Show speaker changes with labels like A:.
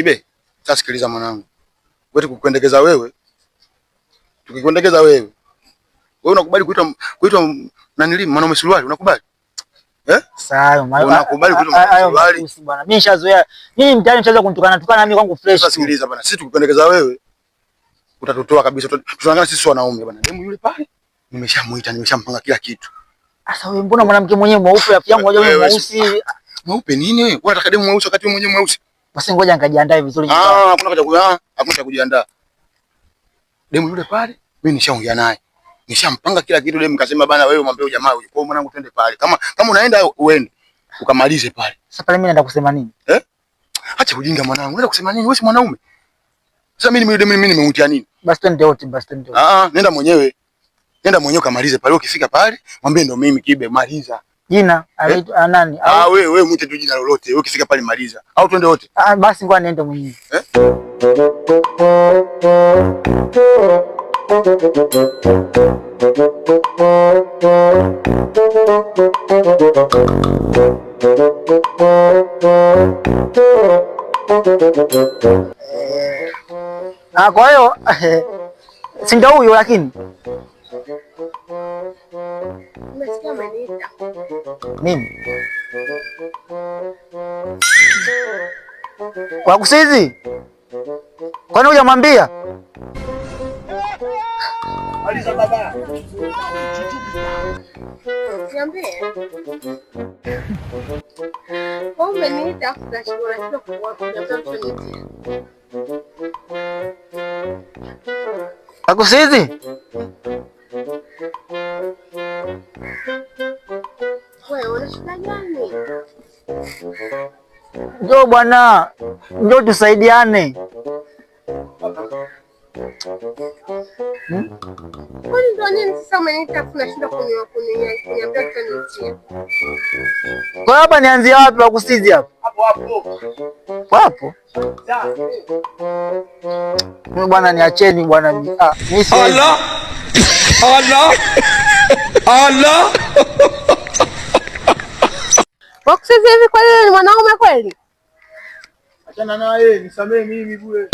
A: Kibe, sasa sikiliza mwanangu. Wewe tukukuendekeza wewe. Tukikuendekeza wewe. Wewe unakubali kuitwa nanili mwanaume suruali unakubali?
B: Sawa,
A: unakubali kuitwa suruali?
B: Bwana, mimi nishazoea. Mimi mtaani mshaanza kunitukana mimi kwangu fresh.
A: Sasa sikiliza bwana, sisi tukikuendekeza wewe utatutoa kabisa. Tunaangana sisi wanaume bwana. Demu yule pale nimeshamuita, nimeshampanga kila kitu.
B: Sasa wewe mbona mwanamke mwenyewe mweupe afi yangu moja mweusi?
A: Mweupe nini wewe? Unataka demu mweusi wakati wewe mwenyewe mweusi?
B: Basi ngoja nikajiandae vizuri
A: nyumbani. Hakuna cha kujiandaa. Demu yule pale mimi nishaongea naye. Nishampanga kila kitu. Demu kasema bana wewe mwambie jamaa huyo. Kwa mwanangu twende pale. Kama unaenda uende ukamalize pale.
B: Sasa pale mimi naenda kusema nini?
A: Acha ujinga mwanangu. Unaenda kusema nini? Wewe si mwanaume. Sasa mimi nimemutia nini?
B: Basi twende wote,
A: nenda mwenyewe. Nenda mwenyewe kamalize pale. Ukifika pale mwambie ndo mimi Kibe, maliza.
B: Jina anaitwa nani?
A: Wewe mwite tu jina lolote. Wewe ukifika pale maliza. Au twende wote?
B: Basi ngoja niende mwenyewe. Kwa hiyo si ndio huyo lakini
C: umesikia manita
B: mimi kwa kusizi, kwani hujamwambia?
A: Aliza baba.
C: Niambie. Umeniita kutashukuru kidogo kwa kuniambia.
B: Akusizi?
C: Wewe una shida gani?
B: Njoo bwana, njoo tusaidiane.
C: Kwani ndio nini sasa umeniita tunashinda kuniambia tutanitia?
B: Kwa hapa nianzie wapi Akusizi hapa? Hapo. Mimi bwana niacheni bwana. Mimi si Allah.
C: Akusizi hivi kwa nini ni mwanaume kweli?
A: Achana naye, nisamee mimi bure.